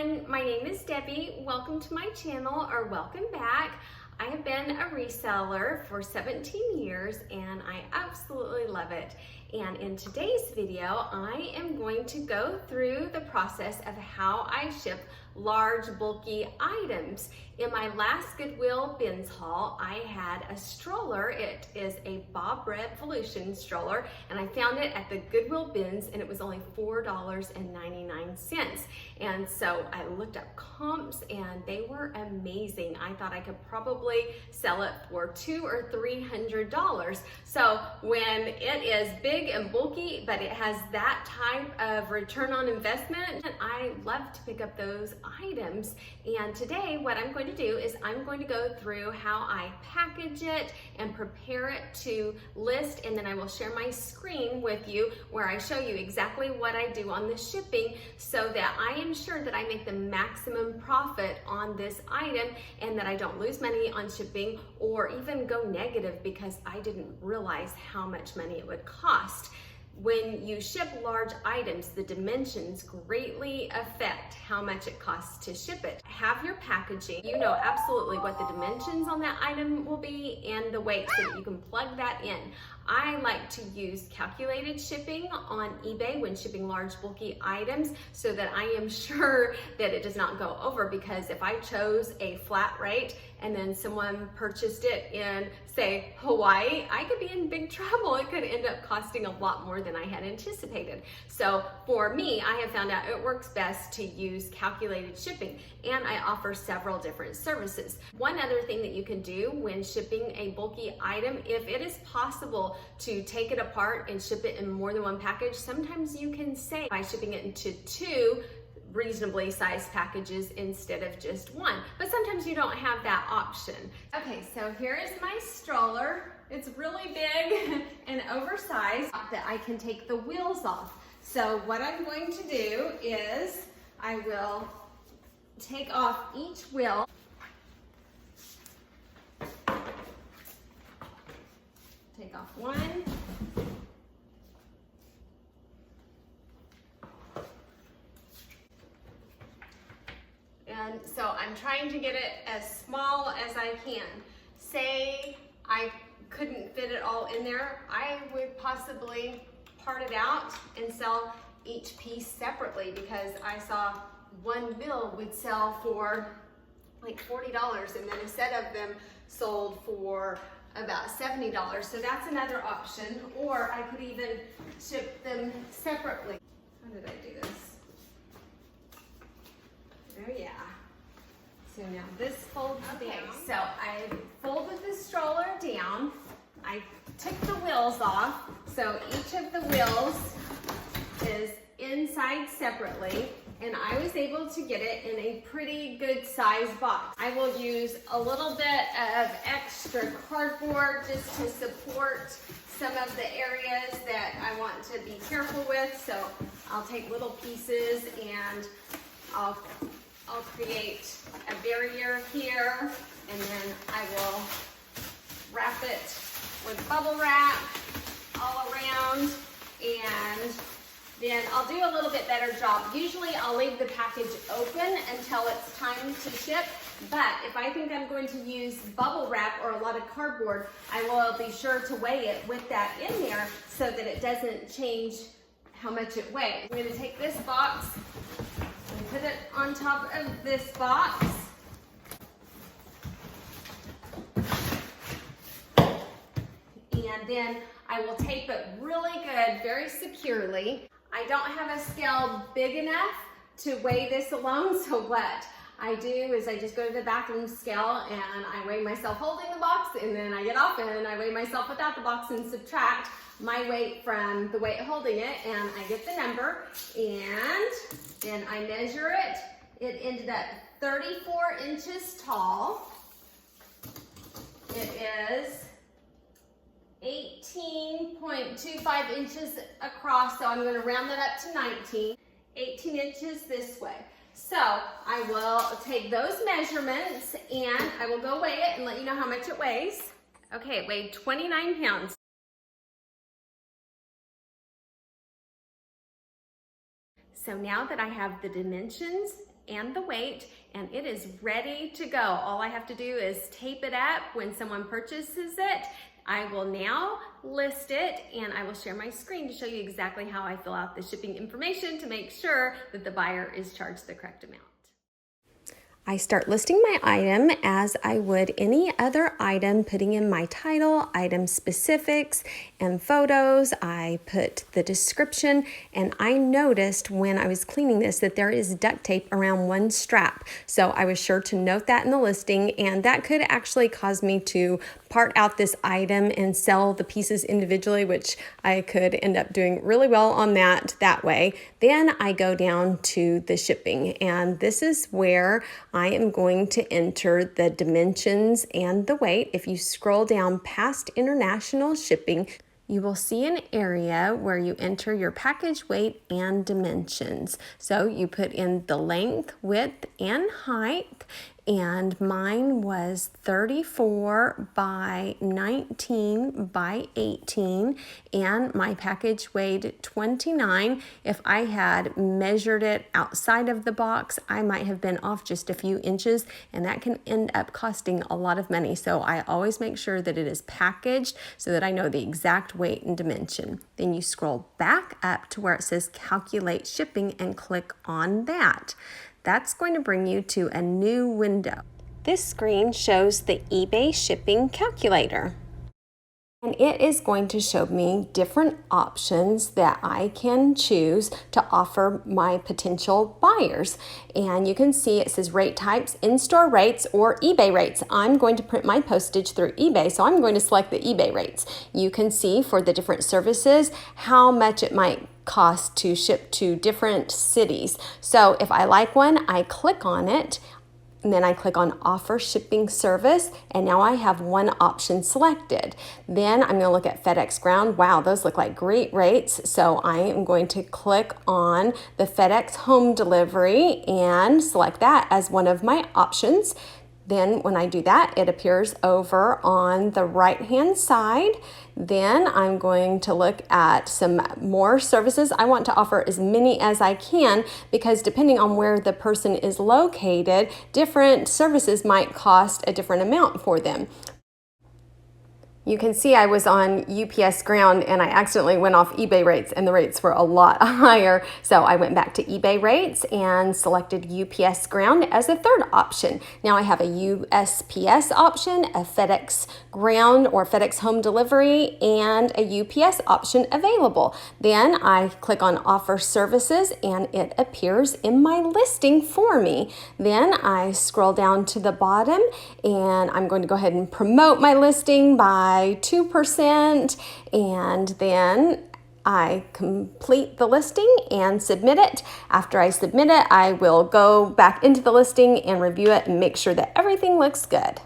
everyone, my name is Debbie. Welcome to my channel, or welcome back. I have been a reseller for 17 years and I absolutely love it. And in today's video, I am going to go through the process of how I ship large, bulky items. In my last Goodwill bins haul, I had a stroller. It is a Bob Revolution Stroller, and I found it at the Goodwill bins, and it was only $4.99. And so I looked up comps, and they were amazing. I thought I could probably sell it for $200 or $300. So when it is big and bulky, but it has that type of return on investment, I love to pick up those items. And today what I'm going to do is I'm going to go through how I package it and prepare it to list, and then I will share my screen with you where I show you exactly what I do on the shipping so that I am sure that I make the maximum profit on this item and that I don't lose money on shipping or even go negative because I didn't realize how much money it would cost. When you ship large items, the dimensions greatly affect how much it costs to ship it. Have your packaging. You know absolutely what the dimensions on that item will be and the weight so that you can plug that in. I like to use calculated shipping on eBay when shipping large bulky items so that I am sure that it does not go over, because if I chose a flat rate and then someone purchased it in, say, Hawaii, I could be in big trouble. It could end up costing a lot more than I had anticipated. So for me, I have found out it works best to use calculated shipping, and I offer several different services. One other thing that you can do when shipping a bulky item, if it is possible to take it apart and ship it in more than one package, sometimes you can save by shipping it into two reasonably sized packages instead of just one, but sometimes you don't have that option. Okay, so here is my stroller. It's really big and oversized that I can take the wheels off. So what I'm going to do is I will take off each wheel. Take off one. And so I'm trying to get it as small as I can. Say I couldn't fit it all in there, I would possibly part it out and sell each piece separately, because I saw one wheel would sell for like $40 and then a set of them sold for about $70. So that's another option. Or I could even ship them separately. How did I do this? Oh yeah. So now this folds down. So I folded the stroller down. I took the wheels off. So each of the wheels is inside separately, and I was able to get it in a pretty good size box. I will use a little bit of extra cardboard just to support some of the areas that I want to be careful with. So I'll take little pieces and I'll create a barrier here, and then I will wrap it with bubble wrap all around, and then I'll do a little bit better job. Usually I'll leave the package open until it's time to ship, but if I think I'm going to use bubble wrap or a lot of cardboard, I will be sure to weigh it with that in there so that it doesn't change how much it weighs. I'm going to take this box and put it on top of this box. And then I will tape it really good, very securely. I don't have a scale big enough to weigh this alone, so what I do is I just go to the bathroom scale and I weigh myself holding the box, and then I get off and I weigh myself without the box and subtract my weight from the weight holding it, and I get the number, and then I measure it. It ended up 34 inches tall. It is 18.25 inches across, so I'm going to round that up to 19. 18 inches this way. So I will take those measurements and I will go weigh it and let you know how much it weighs. Okay, it weighed 29 pounds. So now that I have the dimensions and the weight, and it is ready to go. All I have to do is tape it up when someone purchases it. I will now list it, and I will share my screen to show you exactly how I fill out the shipping information to make sure that the buyer is charged the correct amount. I start listing my item as I would any other item, putting in my title, item specifics, and photos. I put the description, and I noticed when I was cleaning this that there is duct tape around one strap. So I was sure to note that in the listing, and that could actually cause me to part out this item and sell the pieces individually, which I could end up doing really well on that way. Then I go down to the shipping, and this is where I am going to enter the dimensions and the weight. If you scroll down past international shipping, you will see an area where you enter your package weight and dimensions. So you put in the length, width, and height, and mine was 34 by 19 by 18, and my package weighed 29. If I had measured it outside of the box, I might have been off just a few inches, and that can end up costing a lot of money. So I always make sure that it is packaged so that I know the exact weight and dimension. Then you scroll back up to where it says calculate shipping and click on that. That's going to bring you to a new window. This screen shows the eBay shipping calculator. And it is going to show me different options that I can choose to offer my potential buyers. And you can see it says rate types, in-store rates, or eBay rates. I'm going to print my postage through eBay, so I'm going to select the eBay rates. You can see for the different services how much it might cost to ship to different cities. So if I like one, I click on it, and then I click on offer shipping service, and now I have one option selected. Then I'm going to look at FedEx Ground. Wow, those look like great rates. So I am going to click on the FedEx home delivery and select that as one of my options. Then when I do that, it appears over on the right-hand side. Then I'm going to look at some more services. I want to offer as many as I can because depending on where the person is located, different services might cost a different amount for them. You can see I was on UPS Ground and I accidentally went off eBay rates, and the rates were a lot higher. So I went back to eBay rates and selected UPS Ground as a third option. Now I have a USPS option, a FedEx Ground or FedEx Home Delivery, and a UPS option available. Then I click on Offer Services and it appears in my listing for me. Then I scroll down to the bottom and I'm going to go ahead and promote my listing by 2%, and then I complete the listing and submit it. After I submit it, I will go back into the listing and review it and make sure that everything looks good.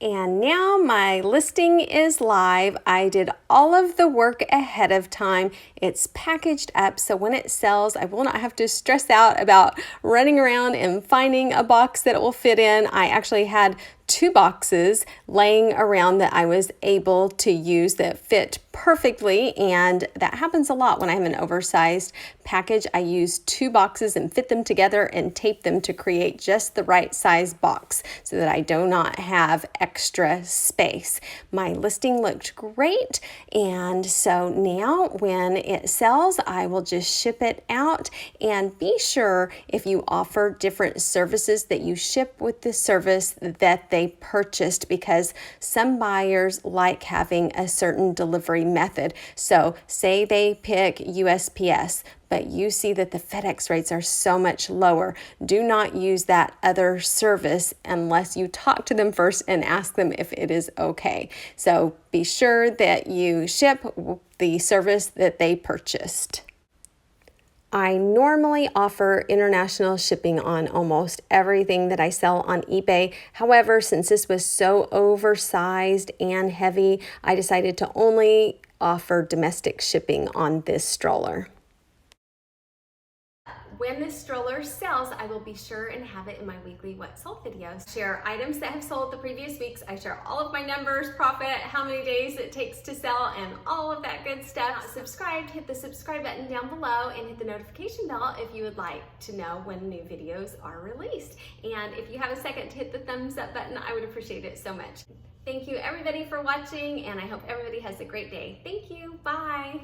And now my listing is live. I did all of the work ahead of time. It's packaged up, so when it sells, I will not have to stress out about running around and finding a box that it will fit in. I actually had 2 boxes laying around that I was able to use that fit perfectly, and that happens a lot when I have an oversized package. I use 2 boxes and fit them together and tape them to create just the right size box so that I do not have extra space. My listing looked great, and so now when it sells, I will just ship it out. And be sure if you offer different services that you ship with the service that they purchased, because some buyers like having a certain delivery method. So say they pick USPS, but you see that the FedEx rates are so much lower. Do not use that other service unless you talk to them first and ask them if it is okay. So be sure that you ship the service that they purchased. I normally offer international shipping on almost everything that I sell on eBay. However, since this was so oversized and heavy, I decided to only offer domestic shipping on this stroller. when this stroller sells, I will be sure and have it in my weekly what sold videos. Share items that have sold the previous weeks. I share all of my numbers, profit, how many days it takes to sell, and all of that good stuff. Not subscribed, hit the subscribe button down below and hit the notification bell if you would like to know when new videos are released. And if you have a second to hit the thumbs up button, I would appreciate it so much. Thank you everybody for watching, and I hope everybody has a great day. Thank you, bye.